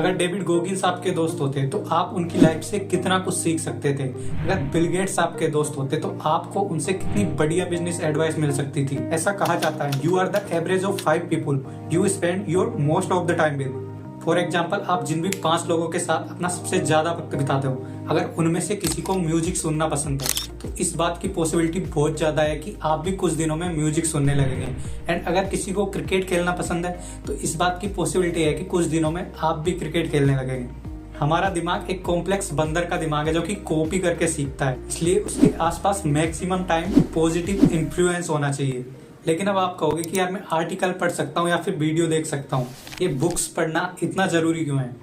अगर David Goggins आपके दोस्त होते तो आप उनकी लाइफ से कितना कुछ सीख सकते थे। अगर बिल गेट्स आपके दोस्त होते तो आपको उनसे कितनी बढ़िया बिजनेस एडवाइस मिल सकती थी। ऐसा कहा जाता है, you are the average of 5 people you spend your most of the time with. For example, आप जिन भी 5 लोगों के साथ अपना सबसे ज्यादा वक्त बिताते हो, अगर उनमें से किसी को म्यूजिक सुनना पसंद है तो इस बात की पॉसिबिलिटी बहुत ज्यादा है कि आप भी कुछ दिनों में म्यूजिक सुनने लगेंगे। एंड अगर किसी को क्रिकेट खेलना पसंद है तो इस बात की पॉसिबिलिटी है कि कुछ दिनों में आप भी क्रिकेट खेलने लगेंगे। हमारा दिमाग एक कॉम्प्लेक्स बंदर का दिमाग है जो कि कॉपी करके सीखता है, इसलिए उसके आसपास मैक्सिमम टाइम पॉजिटिव इन्फ्लुएंस होना चाहिए। लेकिन अब आप कहोगे कि यार मैं आर्टिकल पढ़ सकता हूँ या फिर वीडियो देख सकता हूँ, ये बुक्स पढ़ना इतना जरूरी क्यों है?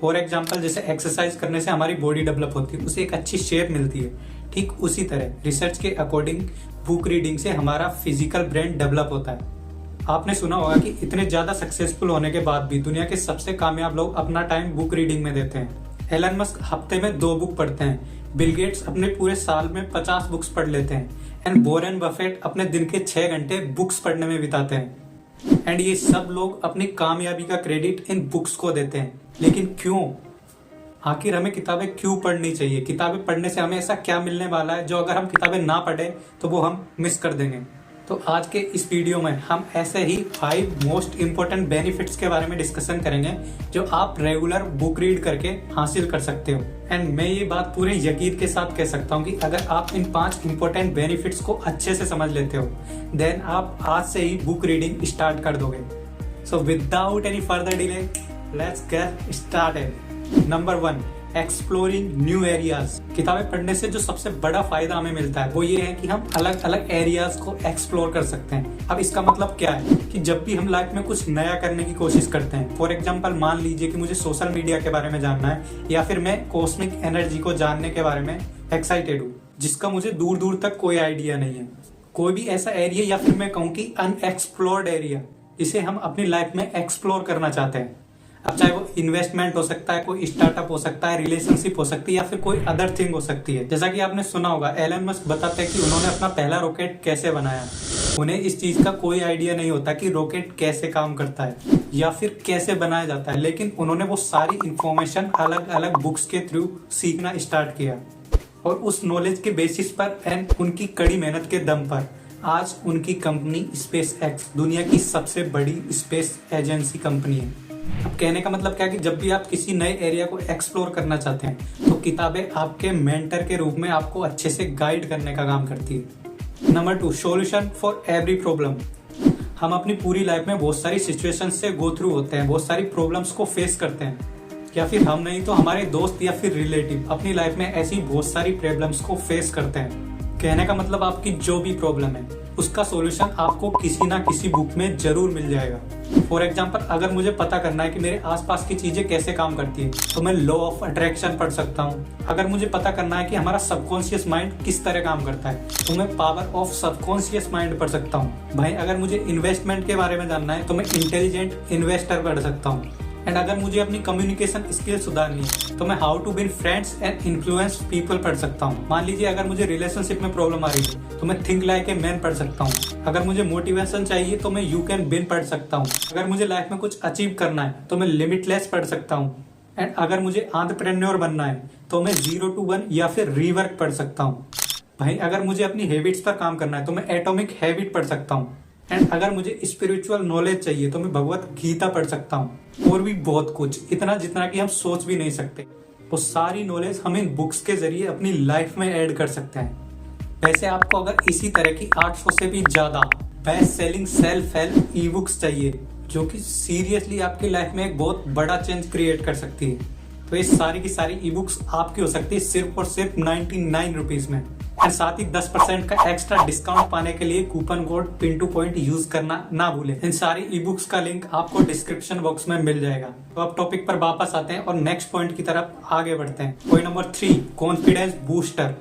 फॉर एग्जाम्पल, जैसे एक्सरसाइज करने से हमारी बॉडी डेवलप होती है, उसे एक अच्छी शेप मिलती है, ठीक उसी तरह रिसर्च के अकॉर्डिंग बुक रीडिंग से हमारा फिजिकल ब्रेन डेवलप होता है। आपने सुना होगा कि इतने ज्यादा सक्सेसफुल होने के बाद भी दुनिया के सबसे कामयाब लोग अपना टाइम बुक रीडिंग में देते हैं। एलन मस्क हफ्ते में 2 बुक पढ़ते हैं, बिल गेट्स अपने पूरे साल में 50 बुक्स पढ़ लेते हैं, एंड वॉरेन बफेट अपने दिन के 6 घंटे बुक्स पढ़ने में बिताते हैं। एंड ये सब लोग अपनी कामयाबी का क्रेडिट इन बुक्स को देते हैं। लेकिन क्यों? आखिर हमें किताबें क्यों पढ़नी चाहिए? किताबें पढ़ने से हमें ऐसा क्या मिलने वाला है जो अगर हम किताबें ना पढ़ें तो वो हम मिस कर देंगे? तो आज के इस वीडियो में हम ऐसे ही 5 मोस्ट इंपोर्टेंट बेनिफिट्स के बारे में डिस्कशन करेंगे जो आप रेगुलर बुक रीड करके हासिल कर सकते हो। एंड मैं ये बात पूरे यकीन के साथ कह सकता हूँ कि अगर आप इन 5 इंपोर्टेंट बेनिफिट्स को अच्छे से समझ लेते हो, देन आप आज से ही बुक रीडिंग स्टार्ट कर दोगे। So without any further delay, let's get started. Number 1, exploring new areas. किताबें पढ़ने से जो सबसे बड़ा फायदा हमें मिलता है वो ये है कि हम अलग अलग एरियाज को एक्सप्लोर कर सकते हैं। अब इसका मतलब क्या है कि जब भी हम लाइफ में कुछ नया करने की कोशिश करते हैं, फॉर एग्जांपल मान लीजिए कि मुझे सोशल मीडिया के बारे में जानना है या फिर मैं कॉस्मिक एनर्जी को जानने के बारे में एक्साइटेड हूँ जिसका मुझे दूर दूर तक कोई आइडिया नहीं है। कोई भी ऐसा एरिया या फिर मैं कहूँ कि अनएक्सप्लोर्ड एरिया जिसे हम अपनी लाइफ में एक्सप्लोर करना चाहते हैं। अब चाहे वो इन्वेस्टमेंट हो सकता है, कोई स्टार्टअप हो सकता है, रिलेशनशिप हो सकती है या फिर कोई अदर थिंग हो सकती है। जैसा कि आपने सुना होगा, एलन मस्क बताते हैं कि उन्होंने अपना पहला रॉकेट कैसे बनाया। उन्हें इस चीज का कोई आइडिया नहीं होता कि रॉकेट कैसे काम करता है या फिर कैसे बनाया जाता है, लेकिन उन्होंने वो सारी इंफॉर्मेशन अलग अलग बुक्स के थ्रू सीखना स्टार्ट किया और उस नॉलेज के बेसिस पर एंड उनकी कड़ी मेहनत के दम पर आज उनकी कंपनी स्पेस एक्स दुनिया की सबसे बड़ी स्पेस एजेंसी कंपनी है। अब कहने का मतलब क्या है कि जब भी आप किसी नए एरिया को एक्सप्लोर करना चाहते हैं तो किताबें आपके मेंटर के रूप में आपको अच्छे से गाइड करने का काम करती है। Number 2, solution for every problem. हम अपनी पूरी लाइफ में बहुत सारी सिचुएशन से गो थ्रू होते हैं, बहुत सारी प्रॉब्लम्स को फेस करते हैं, या फिर हम नहीं तो हमारे दोस्त या फिर रिलेटिव अपनी लाइफ में ऐसी बहुत सारी प्रॉब्लम्स को फेस करते हैं। कहने का मतलब आपकी जो भी प्रॉब्लम है उसका सॉल्यूशन आपको किसी ना किसी बुक में जरूर मिल जाएगा। फॉर एग्जाम्पल, अगर मुझे पता करना है कि मेरे आसपास की चीजें कैसे काम करती है तो मैं लॉ ऑफ अट्रैक्शन पढ़ सकता हूँ। अगर मुझे पता करना है कि हमारा सबकॉन्शियस माइंड किस तरह काम करता है तो मैं पावर ऑफ सबकॉन्शियस माइंड पढ़ सकता हूँ। भाई, अगर मुझे इन्वेस्टमेंट के बारे में जानना है तो मैं इंटेलिजेंट इन्वेस्टर पढ़ सकता हूँ। एंड अगर मुझे अपनी कम्युनिकेशन स्किल सुधारनी है तो मैं how to win friends and influence people पढ़ सकता हूँ। मान लीजिए अगर मुझे रिलेशनशिप में प्रॉब्लम आ रही है तो मैं थिंक लाइक ए मैन पढ़ सकता हूँ। अगर मुझे मोटिवेशन चाहिए तो मैं यू कैन विन पढ़ सकता हूँ। अगर मुझे लाइफ में कुछ अचीव करना है तो मैं लिमिटलेस पढ़ सकता हूँ। एंड अगर मुझे एंटरप्रेन्योर बनना है तो मैं 0 to 1 या फिर रीवर्क पढ़ सकता हूँ। भाई, अगर मुझे अपनी हैबिट्स पर काम करना है तो मैं एटॉमिक हैबिट पढ़ सकता हूँ। एंड अगर मुझे स्पिरिचुअल नॉलेज चाहिए तो मैं भगवत गीता पढ़ सकता हूँ। और भी बहुत कुछ, इतना जितना कि हम सोच भी नहीं सकते। वो सारी नॉलेज हम इन बुक्स के जरिए अपनी लाइफ में ऐड कर सकते हैं। वैसे आपको अगर इसी तरह की 800 से भी ज्यादा best selling self help e books चाहिए जो कि सीरियसली आपकी लाइफ में एक बहुत बड़ा चेंज क्रिएट कर सकती है, तो ये सारी की सारी ई बुक्स आपकी हो सकती है सिर्फ और सिर्फ 99 रुपीज में। और साथ ही 10% का एक्स्ट्रा डिस्काउंट पाने के लिए coupon code Pintu point use करना ना भूलें। इन सारी ई बुक्स का लिंक आपको डिस्क्रिप्शन बॉक्स में मिल जाएगा। तो अब टॉपिक पर वापस आते हैं और नेक्स्ट पॉइंट की तरफ आगे बढ़ते हैं। Point number 3, confidence booster.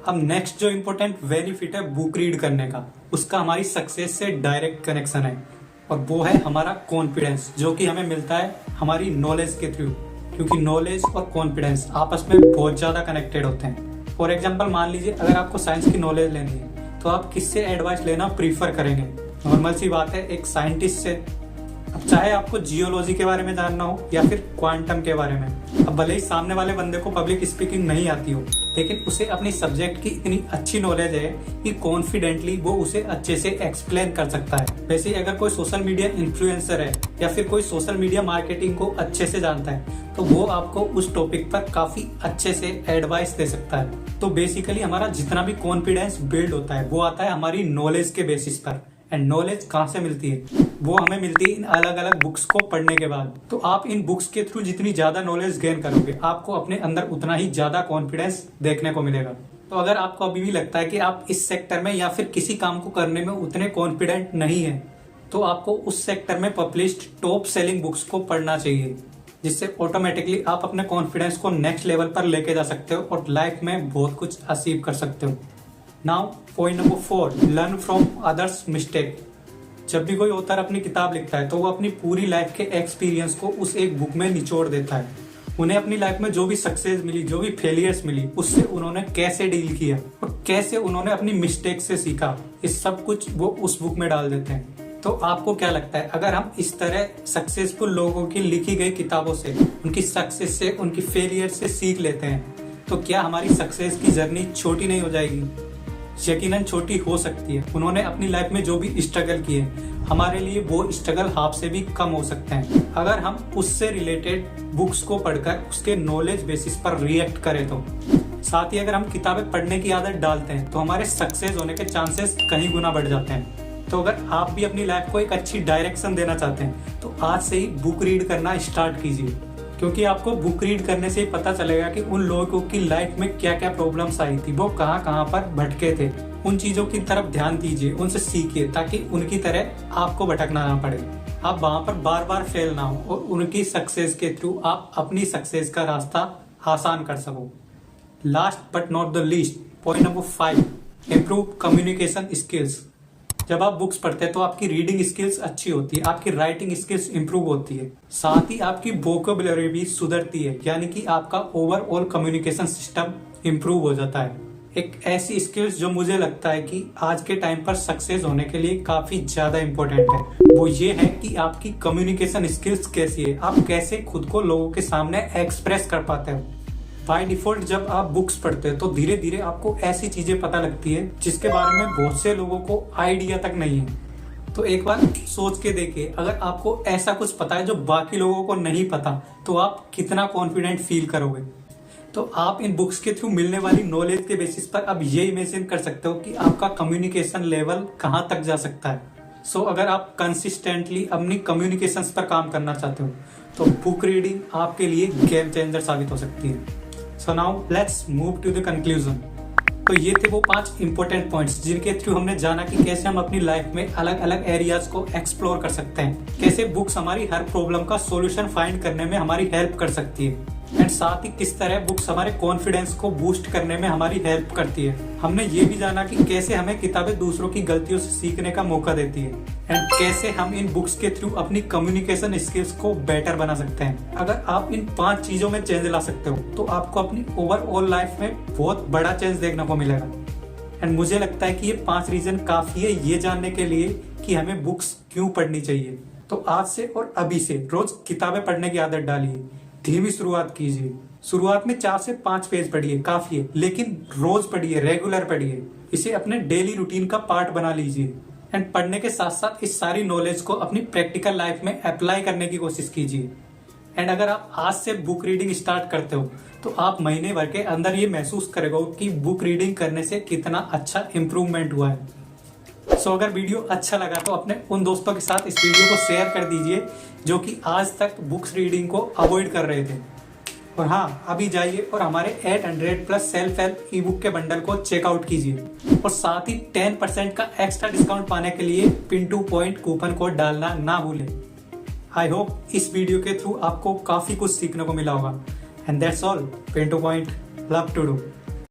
अब नेक्स्ट जो इम्पोर्टेंट बेनिफिट है बुक रीड करने का, उसका हमारी सक्सेस से डायरेक्ट कनेक्शन है और वो है हमारा कॉन्फिडेंस, जो कि हमें मिलता है हमारी नॉलेज के थ्रू, क्योंकि नॉलेज और कॉन्फिडेंस आपस में बहुत ज्यादा कनेक्टेड होते हैं। फॉर एग्जाम्पल, मान लीजिए अगर आपको साइंस की नॉलेज लेनी है तो आप किससे एडवाइस लेना प्रीफर करेंगे? नॉर्मल सी बात है, एक साइंटिस्ट से अब चाहे आपको जियोलॉजी के बारे में जानना हो या फिर क्वांटम के बारे में, अब भले ही सामने वाले बंदे को पब्लिक स्पीकिंग नहीं आती हो, लेकिन उसे अपनी सब्जेक्ट की इतनी अच्छी नॉलेज है कि कॉन्फिडेंटली वो उसे अच्छे से एक्सप्लेन कर सकता है। वैसे ही अगर कोई सोशल मीडिया इन्फ्लुएंसर है या फिर कोई सोशल मीडिया मार्केटिंग को अच्छे से जानता है, तो वो आपको उस टॉपिक पर काफी अच्छे से एडवाइस दे सकता है। तो बेसिकली हमारा जितना भी कॉन्फिडेंस बिल्ड होता है वो आता है हमारी नॉलेज के बेसिस पर। एंड नॉलेज कहाँ से मिलती है? वो हमें मिलती है इन अलग अलग बुक्स को पढ़ने के बाद। तो आप इन बुक्स के थ्रू जितनी ज्यादा नॉलेज गेन करोगे, आपको अपने अंदर उतना ही ज्यादा कॉन्फिडेंस देखने को मिलेगा। तो अगर आपको अभी भी लगता है कि आप इस सेक्टर में या फिर किसी काम को करने में उतने कॉन्फिडेंट नहीं है, तो आपको उस सेक्टर में पब्लिश्ड टॉप सेलिंग बुक्स को पढ़ना चाहिए, जिससे ऑटोमेटिकली आप अपने कॉन्फिडेंस को नेक्स्ट लेवल पर लेके जा सकते हो और लाइफ में बहुत कुछ अचीव कर सकते हो। Now point number 4, learn from others mistake. जब भी कोई ऑथर अपनी किताब लिखता है तो वो अपनी पूरी लाइफ के एक्सपीरियंस को उस एक बुक में निचोड़ देता है। उन्हें अपनी लाइफ में जो भी सक्सेस मिली, जो भी फेलियर्स मिली, उससे उन्होंने कैसे डील किया और कैसे उन्होंने अपनी मिस्टेक से सीखा, इस सब कुछ वो उस बुक में डाल देते हैं। तो आपको क्या लगता है, अगर हम इस तरह सक्सेसफुल लोगों की लिखी गई किताबों से, उनकी सक्सेस से, उनकी फेलियर से सीख लेते हैं, तो क्या हमारी सक्सेस की जर्नी छोटी नहीं हो जाएगी? यकीनन छोटी हो सकती है। उन्होंने अपनी लाइफ में जो भी स्ट्रगल किए, हमारे लिए वो स्ट्रगल हाफ से भी कम हो सकते हैं अगर हम उससे रिलेटेड बुक्स को पढ़कर उसके नॉलेज बेसिस पर रिएक्ट करें। तो साथ ही अगर हम किताबें पढ़ने की आदत डालते हैं तो हमारे सक्सेस होने के चांसेस कहीं गुना बढ़ जाते हैं। तो अगर आप भी अपनी लाइफ को एक अच्छी डायरेक्शन देना चाहते हैं तो आज से ही बुक रीड करना स्टार्ट कीजिए, क्योंकि आपको बुक रीड करने से ही पता चलेगा कि उन लोगों की लाइफ में क्या क्या प्रॉब्लम्स आई थी, वो कहाँ कहाँ पर भटके थे। उन चीजों की तरफ ध्यान दीजिए, उनसे सीखिए, ताकि उनकी तरह आपको भटकना ना पड़े, आप वहां पर बार बार फेल ना हो और उनकी सक्सेस के थ्रू आप अपनी सक्सेस का रास्ता आसान कर सको। Last but not the least, point number 5, improve communication skills. जब आप बुक्स पढ़ते हैं तो आपकी रीडिंग स्किल्स अच्छी होती है, आपकी राइटिंग स्किल्स इंप्रूव होती है, साथ ही आपकी वोकैबुलरी भी सुधरती है, यानी कि आपका ओवरऑल कम्युनिकेशन सिस्टम इंप्रूव हो जाता है। एक ऐसी स्किल्स जो मुझे लगता है कि आज के टाइम पर सक्सेस होने के लिए काफी ज्यादा इंपॉर्टेंट है, वो ये है कि आपकी कम्युनिकेशन स्किल्स कैसी है, आप कैसे खुद को लोगों के सामने एक्सप्रेस कर पाते हो। बाय डिफॉल्ट जब आप बुक्स पढ़ते हैं तो धीरे धीरे आपको ऐसी चीजें पता लगती है जिसके बारे में बहुत से लोगों को आइडिया तक नहीं है। तो एक बार सोच के देखिए, अगर आपको ऐसा कुछ पता है जो बाकी लोगों को नहीं पता, तो आप कितना कॉन्फिडेंट फील करोगे। तो आप इन बुक्स के थ्रू मिलने वाली नॉलेज के बेसिस पर अब ये इमेजिन कर सकते हो कि आपका कम्युनिकेशन लेवल कहाँ तक जा सकता है। सो अगर आप कंसिस्टेंटली अपनी कम्युनिकेशंस पर काम करना चाहते हो तो बुक रीडिंग आपके लिए गेम चेंजर साबित हो सकती है। So now let's move to the conclusion. तो ये थे वो 5 इंपॉर्टेंट पॉइंट्स जिनके थ्रू हमने जाना कि कैसे हम अपनी लाइफ में अलग अलग एरियाज को एक्सप्लोर कर सकते हैं, कैसे बुक्स हमारी हर प्रॉब्लम का सॉल्यूशन फाइंड करने में हमारी हेल्प कर सकती है, एंड साथ ही किस तरह बुक्स हमारे कॉन्फिडेंस को बूस्ट करने में हमारी हेल्प करती है। हमने ये भी जाना कि कैसे हमें किताबें दूसरों की गलतियों से सीखने का मौका देती है, एंड कैसे हम इन बुक्स के थ्रू अपनी कम्युनिकेशन स्किल्स को बेटर बना सकते हैं। अगर आप इन 5 चीजों में चेंज ला सकते हो तो आपको अपनी ओवरऑल लाइफ में बहुत बड़ा चेंज देखने को मिलेगा। एंड मुझे लगता है कि ये 5 रीजन काफी है ये जानने के लिए कि हमें बुक्स क्यों पढ़नी चाहिए। तो आज से और अभी से रोज किताबें पढ़ने की आदत डालिए, धीमी शुरुआत कीजिए। शुरुआत में 4 से 5 पेज पढ़िए, काफी है, लेकिन रोज पढ़िए, रेगुलर पढ़िए, इसे अपने डेली रूटीन का पार्ट बना लीजिए। एंड पढ़ने के साथ साथ इस सारी नॉलेज को अपनी प्रैक्टिकल लाइफ में अप्लाई करने की कोशिश कीजिए। एंड अगर आप आज से बुक रीडिंग स्टार्ट करते हो तो आप महीने भर के अंदर ये महसूस करेगा कि बुक रीडिंग करने से कितना अच्छा इंप्रूवमेंट हुआ है। सो अगर वीडियो अच्छा लगा तो अपने उन दोस्तों के साथ इस वीडियो को शेयर कर दीजिए जो कि आज तक बुक्स रीडिंग को अवॉइड कर रहे थे। और हाँ, अभी जाइए और हमारे 800+ सेल्फ हेल्प ई बुक के बंडल को चेकआउट कीजिए और साथ ही 10% का एक्स्ट्रा डिस्काउंट पाने के लिए पिंटू पॉइंट कूपन कोड डालना ना भूलें। आई होप इस वीडियो के थ्रू आपको काफी कुछ सीखने को मिला होगा। And that's all, Pintu point, love to do.